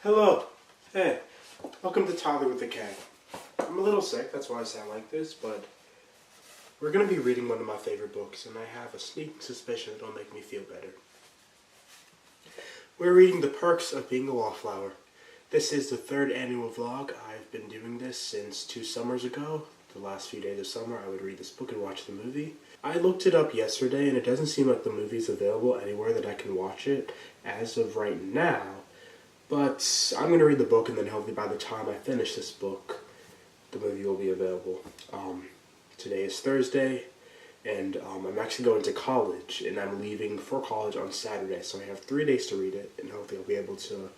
Hello. Hey. Welcome to Toddler with a K. I'm a little sick, that's why I sound like this, but we're going to be reading one of my favorite books, and I have a sneaking suspicion it'll make me feel better. We're reading The Perks of Being a Wallflower. This is the third annual vlog. I've been doing this since 2 summers ago. The last few days of summer, I would read this book and watch the movie. I looked it up yesterday, and it doesn't seem like the movie's available anywhere that I can watch it as of right now. But I'm going to read the book, and then hopefully by the time I finish this book, the movie will be available. Today is Thursday, and I'm actually going to college, and I'm leaving for college on Saturday, so I have 3 days to read it, and hopefully I'll be able to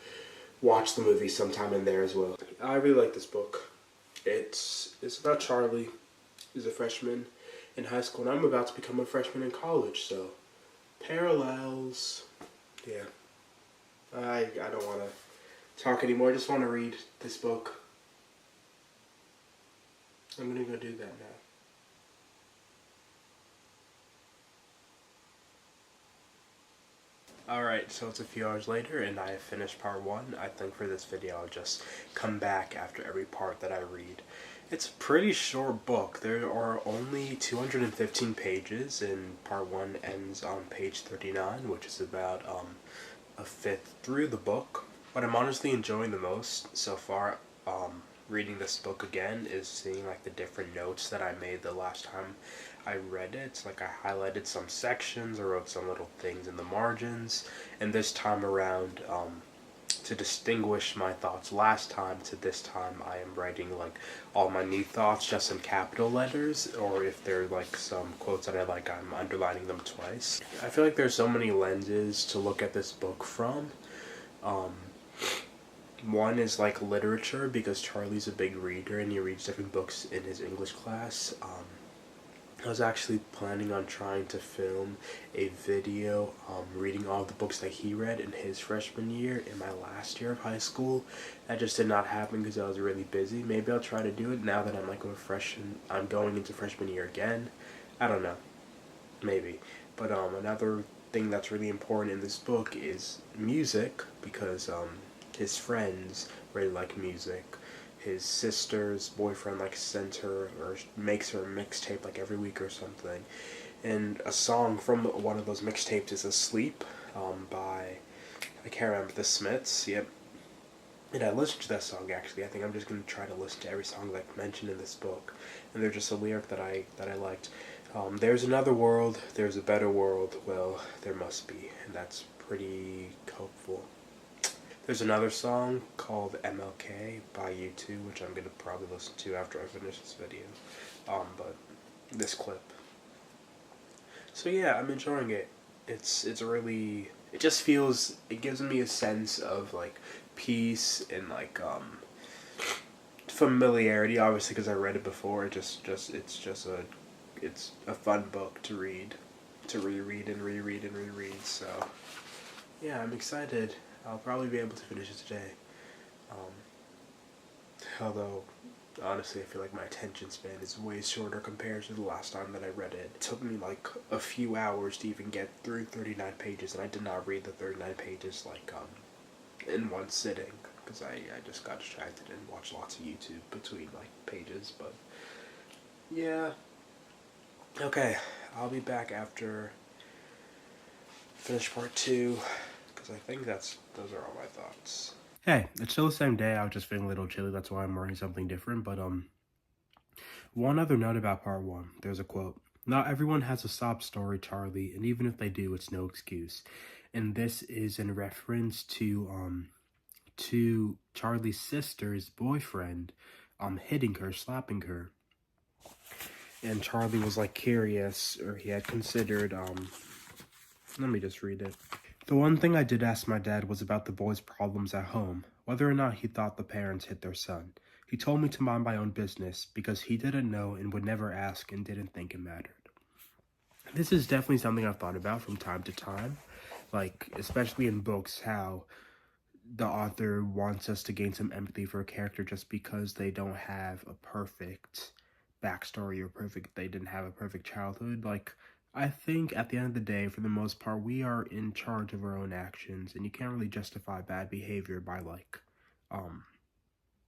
watch the movie sometime in there as well. I really like this book. It's about Charlie, who's a freshman in high school, and I'm about to become a freshman in college, so parallels. Yeah. I don't want to talk anymore. I just want to read this book. I'm going to go do that now. Alright, so it's a few hours later and I have finished part 1. I think for this video I'll just come back after every part that I read. It's a pretty short book. There are only 215 pages and part 1 ends on page 39, which is about a fifth through the book. What I'm honestly enjoying the most so far reading this book again is seeing like the different notes that I made the last time I read it. Like I highlighted some sections, I wrote some little things in the margins, and this time around to distinguish my thoughts last time to this time, I am writing like all my new thoughts just in capital letters, or if they're like some quotes that I like, I'm underlining them twice. I feel like there's so many lenses to look at this book from. One is like literature, because Charlie's a big reader and he reads different books in his English class. I was actually planning on trying to film a video reading all the books that he read in his freshman year in my last year of high school. That just did not happen because I was really busy. Maybe I'll try to do it now that I'm like I'm going into freshman year again. I don't know. Maybe. But another thing that's really important in this book is music, because his friends really like music. His sister's boyfriend like sends her or makes her a mixtape like every week or something, and a song from one of those mixtapes is "Asleep" by, I can't remember, the Smiths. Yep. And I listened to that song actually. I think I'm just gonna try to listen to every song like mentioned in this book, and they're just a lyric that I liked. There's another world, there's a better world. Well, there must be, and that's pretty hopeful. There's another song called MLK by U2, which I'm going to probably listen to after I finish this video. But this clip. So yeah, I'm enjoying it. It's really, it just feels, it gives me a sense of like peace and like familiarity, obviously because I read it before. It's a fun book to read, to reread and reread and reread. So yeah, I'm excited. I'll probably be able to finish it today. Although, honestly, I feel like my attention span is way shorter compared to the last time that I read it. It took me like a few hours to even get through 39 pages, and I did not read the 39 pages like in one sitting, because I just got distracted and watched lots of YouTube between like pages. But yeah. Okay, I'll be back after finish part 2. I think those are all my thoughts. Hey, it's still the same day. I was just feeling a little chilly. That's why I'm wearing something different. But one other note about part 1. There's a quote. "Not everyone has a sob story, Charlie, and even if they do, it's no excuse." And this is in reference to Charlie's sister's boyfriend hitting her, slapping her. And Charlie was like curious, or he had considered let me just read it. "The one thing I did ask my dad was about the boy's problems at home, whether or not he thought the parents hit their son. He told me to mind my own business because he didn't know and would never ask and didn't think it mattered." This is definitely something I've thought about from time to time, like especially in books, how the author wants us to gain some empathy for a character just because they don't have a perfect backstory or they didn't have a perfect childhood. Like, I think at the end of the day, for the most part, we are in charge of our own actions, and you can't really justify bad behavior by like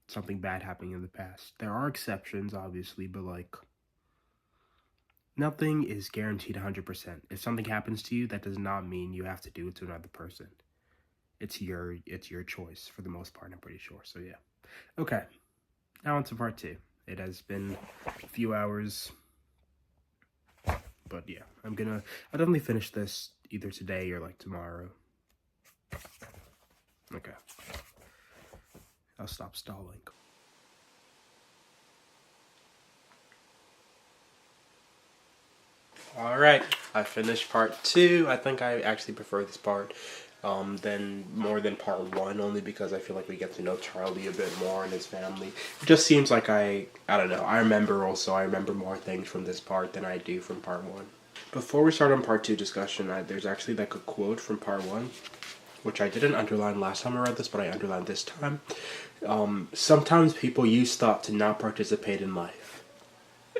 something bad happening in the past. There are exceptions, obviously, but like nothing is guaranteed 100%. If something happens to you, that does not mean you have to do it to another person. It's your choice for the most part, I'm pretty sure. So yeah. Okay. Now on to part 2. It has been a few hours, but yeah, I'll definitely finish this either today or like tomorrow. Okay. I'll stop stalling. Alright, I finished part 2. I think I actually prefer this part more than part 1, only because I feel like we get to know Charlie a bit more and his family. It just seems like I don't know, I remember more things from this part than I do from part 1. Before we start on part 2 discussion, there's actually like a quote from part 1, which I didn't underline last time I read this, but I underlined this time. Sometimes people use thought to not participate in life.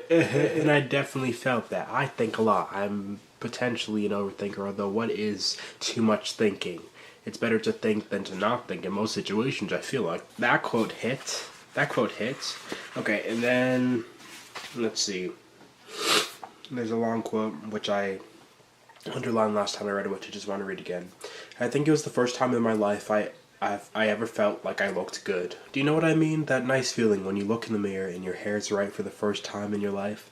And I definitely felt that. I think a lot. I'm potentially an overthinker, although what is too much thinking? It's better to think than to not think in most situations, I feel like. That quote hits. Okay, and then, let's see. There's a long quote, which I underlined last time I read it, which I just want to read again. I think it was the first time in my life I ever felt like I looked good. Do you know what I mean? That nice feeling when you look in the mirror and your hair's right for the first time in your life.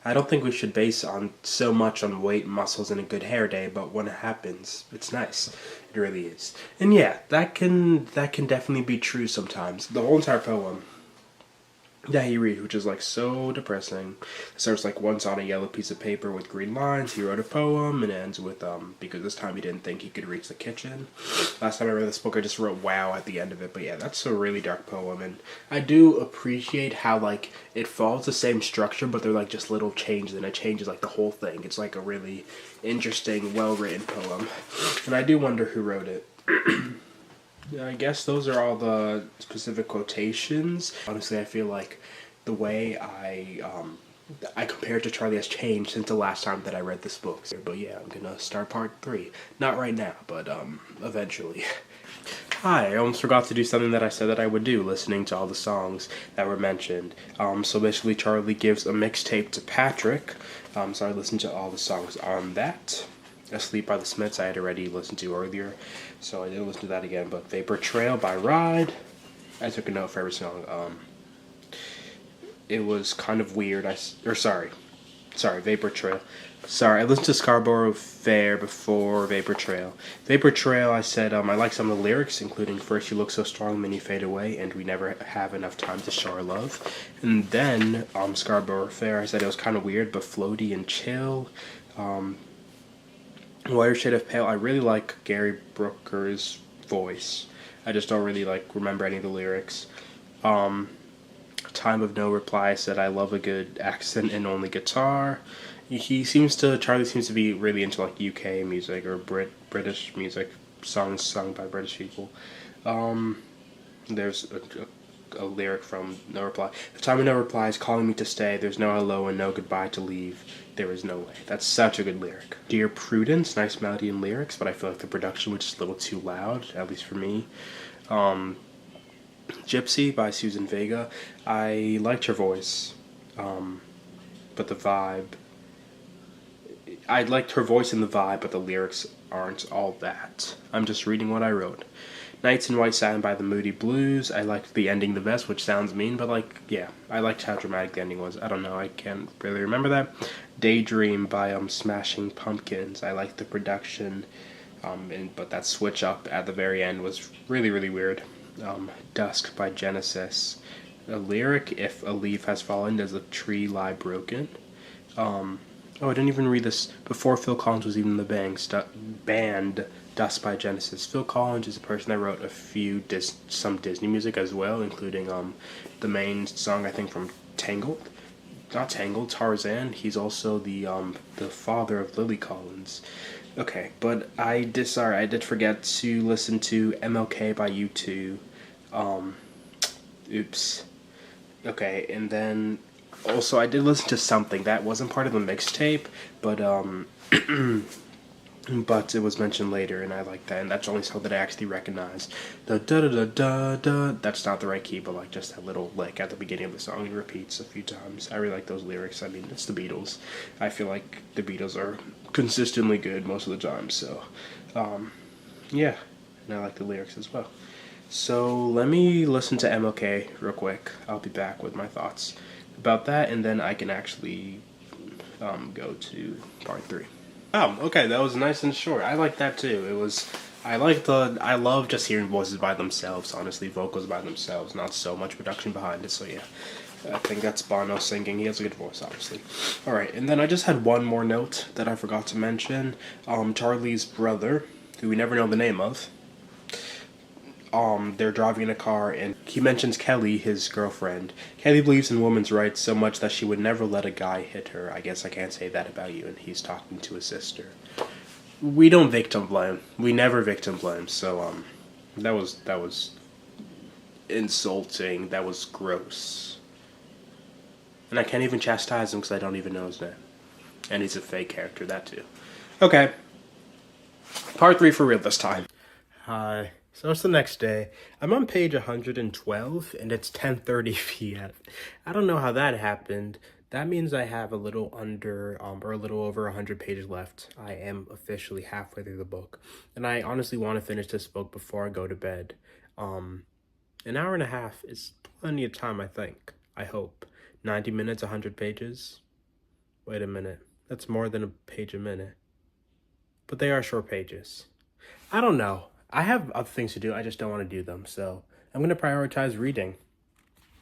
I don't think we should base so much on weight, muscles, and a good hair day, but when it happens, it's nice. It really is. And yeah, that can definitely be true sometimes. The whole entire poem that he reads, which is like so depressing. It starts like once on a yellow piece of paper with green lines, he wrote a poem, and ends with because this time he didn't think he could reach the kitchen. Last time I read this book, I just wrote wow at the end of it, but yeah, that's a really dark poem, and I do appreciate how like it follows the same structure, but they're like just little changes, and it changes like the whole thing. It's like a really interesting, well-written poem, and I do wonder who wrote it. I guess those are all the specific quotations. Honestly, I feel like the way I compare it to Charlie has changed since the last time that I read this book. But yeah, I'm gonna start part 3. Not right now, but eventually. Hi, I almost forgot to do something that I said that I would do, listening to all the songs that were mentioned. So basically Charlie gives a mixtape to Patrick. So I listened to all the songs on that. Asleep by the Smiths I had already listened to earlier, so I didn't listen to that again. But Vapor Trail by Ride, I took a note for every song. It was kind of weird. Sorry, Vapor Trail. Sorry, I listened to Scarborough Fair before Vapor Trail. Vapor Trail, I said I like some of the lyrics, including "First you look so strong, then you fade away, and we never have enough time to show our love." And then Scarborough Fair, I said it was kind of weird, but floaty and chill. Whiter Shade of Pale, I really like Gary Brooker's voice. I just don't really remember any of the lyrics. Time of No Reply said I love a good accent and only guitar. Charlie seems to be really into like UK music or British music, songs sung by British people. There's a lyric from No Reply. The time of no reply is calling me to stay. There's no hello and no goodbye to leave. There is no way. That's such a good lyric. Dear Prudence, nice melody and lyrics, but I feel like the production was just a little too loud, at least for me. Gypsy by Susan Vega. I liked her voice, but the vibe. I liked her voice and the vibe, but the lyrics aren't all that. I'm just reading what I wrote. Nights in White Satin by the Moody Blues. I liked the ending the best, which sounds mean, but yeah, I liked how dramatic the ending was. I don't know, I can't really remember that. Daydream by Smashing Pumpkins. I liked the production, but that switch up at the very end was really, really weird. Dusk by Genesis. A lyric, if a leaf has fallen, does a tree lie broken? I didn't even read this before Phil Collins was even in the band. Dust by Genesis. Phil Collins is a person that wrote some Disney music as well, including the main song I think from Tarzan. He's also the father of Lily Collins. Okay, but I did forget to listen to MLK by U2. Oops. Okay, and then also I did listen to something that wasn't part of the mixtape, but but it was mentioned later, and I like that. And that's the only song that I actually recognize. The da da da da da. That's not the right key, but like just that little lick at the beginning of the song, it repeats a few times. I really like those lyrics. I mean, it's the Beatles. I feel like the Beatles are consistently good most of the time. So, yeah, and I like the lyrics as well. So let me listen to MLK real quick. I'll be back with my thoughts about that, and then I can actually go to part 3. Oh, okay, that was nice and short. I like that too. It was. I love just hearing voices by themselves. Honestly, vocals by themselves, not so much production behind it. So yeah, I think that's Bono singing. He has a good voice, obviously. All right, and then I just had one more note that I forgot to mention. Charlie's brother, who we never know the name of. They're driving in a car, and he mentions Kelly, his girlfriend. Kelly believes in women's rights so much that she would never let a guy hit her. I guess I can't say that about you. And he's talking to his sister. We don't victim blame. We never victim blame. So that was insulting. That was gross. And I can't even chastise him because I don't even know his name. And he's a fake character, that too. Okay. Part 3 for real this time. Hi. So it's the next day. I'm on page 112, and it's 10:30 p.m. I don't know how that happened. That means I have a little under, or a little over 100 pages left. I am officially halfway through the book. And I honestly want to finish this book before I go to bed. An hour and a half is plenty of time, I think. I hope. 90 minutes, 100 pages? Wait a minute. That's more than a page a minute. But they are short pages. I don't know. I have other things to do. I just don't want to do them. So I'm going to prioritize reading.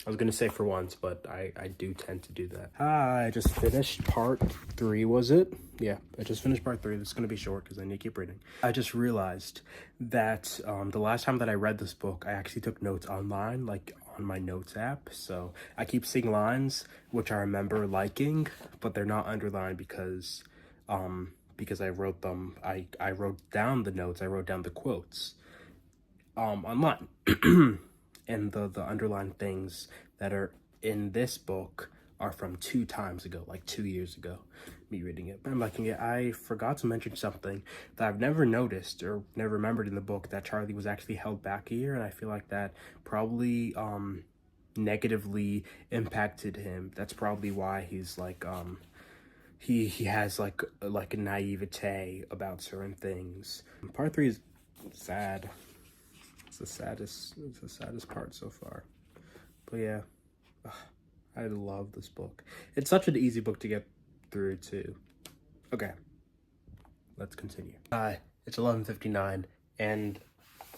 I was going to say for once, but I do tend to do that. I just finished part 3, was it? Yeah, I just finished part 3. This is going to be short because I need to keep reading. I just realized that the last time that I read this book, I actually took notes online, like on my notes app. So I keep seeing lines which I remember liking, but they're not underlined because I wrote them. I wrote down the notes. I wrote down the quotes online. And the underlined things that are in this book are from 2 times ago, like 2 years ago, me reading it. But I'm liking it. I forgot to mention something that I've never noticed or never remembered in the book, that Charlie was actually held back a year, and I feel like that probably negatively impacted him. That's probably why he's like he has like a naivete about certain things. Part 3 is sad. It's the saddest part so far. But yeah, I love this book. It's such an easy book to get through too. Okay, let's continue. It's 11:59 and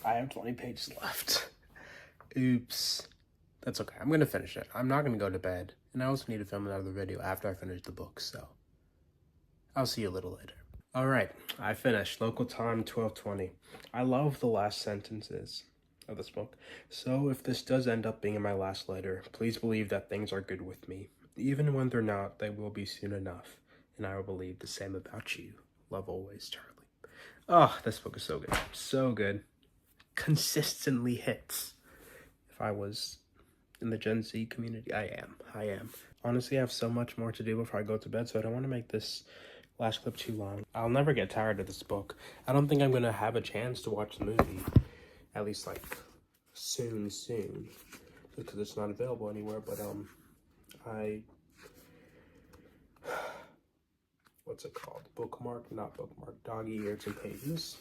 I have 20 pages left. Oops. That's okay. I'm gonna finish it. I'm not gonna go to bed, and I also need to film another video after I finish the book, so I'll see you a little later. All right, I finished. Local time 12:20. I love the last sentences of this book. So if this does end up being my last letter, please believe that things are good with me. Even when they're not, they will be soon enough. And I will believe the same about you. Love always, Charlie. Oh, this book is so good. So good. Consistently hits. If I was in the Gen Z community, I am. Honestly, I have so much more to do before I go to bed, so I don't want to make this last clip too long. I'll never get tired of this book. I don't think I'm going to have a chance to watch the movie. At least, like, soon. Because it's not available anywhere, but, what's it called? Not bookmark, dog-eared some pages.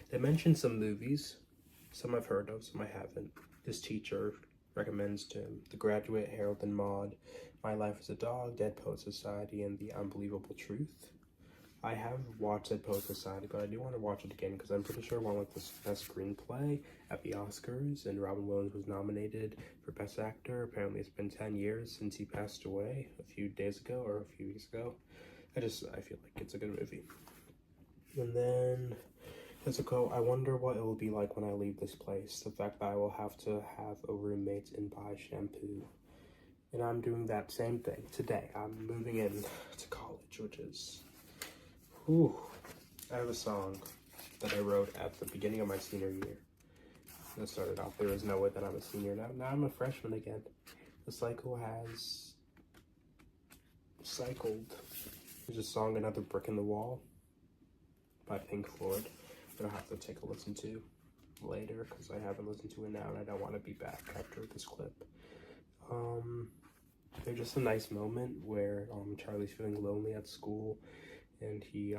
They mentioned some movies. Some I've heard of, some I haven't. This teacher recommends to him The Graduate, Harold and Maude, My Life as a Dog, Dead Poet Society, and The Unbelievable Truth. I have watched Dead Poet Society, but I do want to watch it again because I'm pretty sure it won like the best screenplay at the Oscars, and Robin Williams was nominated for Best Actor. Apparently it's been 10 years since he passed away a few days ago or a few weeks ago. I feel like it's a good movie. And then there's a quote, I wonder what it will be like when I leave this place. The fact that I will have to have a roommate and buy shampoo. And I'm doing that same thing today. I'm moving in to college, which is... Whew. I have a song that I wrote at the beginning of my senior year. That started off, there is no way that I'm a senior now. Now I'm a freshman again. The cycle has cycled. There's a song, Another Brick in the Wall. by Pink Floyd that I'll have to take a listen to later because I haven't listened to it now and I don't want to be back after this clip. There's just a nice moment where Charlie's feeling lonely at school, and he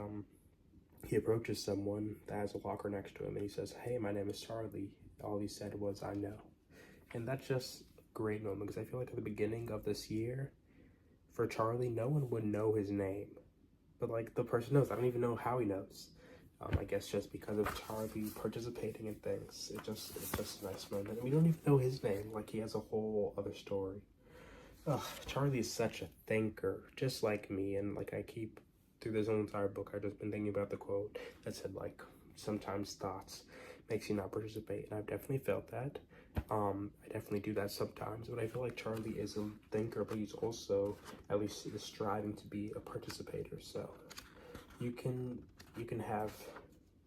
approaches someone that has a locker next to him, and he says, "Hey, my name is Charlie." All he said was, "I know." And that's just a great moment, because I feel like at the beginning of this year, for Charlie, no one would know his name. But, like, the person knows. I don't even know how he knows. I guess just because of Charlie participating in things. It's just a nice moment. And we don't even know his name. Like, he has a whole other story. Ugh, Charlie is such a thinker, just like me. And, like, I keep, through this whole entire book, I've just been thinking about the quote that said, like, sometimes thoughts makes you not participate. And I've definitely felt that. I definitely do that sometimes, but I feel like Charlie is a thinker, but he's also at least striving to be a participator. So you can have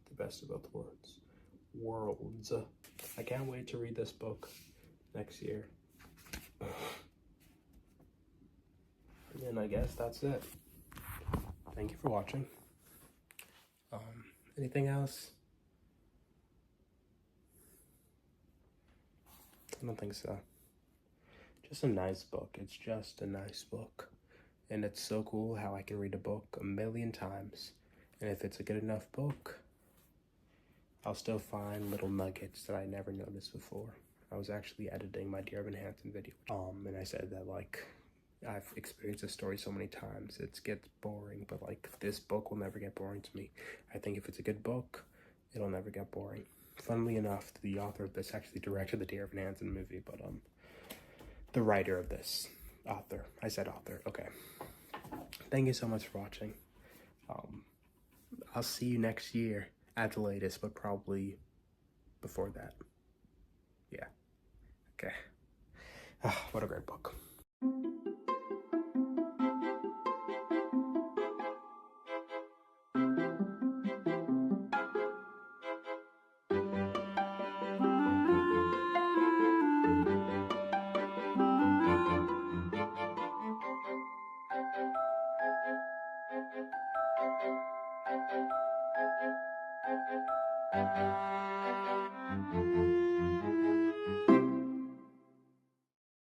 the best of both worlds. I can't wait to read this book next year. And I guess that's it. Thank you for watching. Anything else? I don't think so. Just a nice book. It's just a nice book. And it's so cool how I can read a book a million times. And if it's a good enough book, I'll still find little nuggets that I never noticed before. I was actually editing my Dear Evan Hansen video. And I said that, like, I've experienced this story so many times, it gets boring, but, like, this book will never get boring to me. I think if it's a good book, it'll never get boring. Funnily enough, the author of this actually directed the Dear Evan Hansen movie, but, the writer of this, author, I said author, okay. Thank you so much for watching. I'll see you next year at the latest, but probably before that. Yeah, okay. What a great book.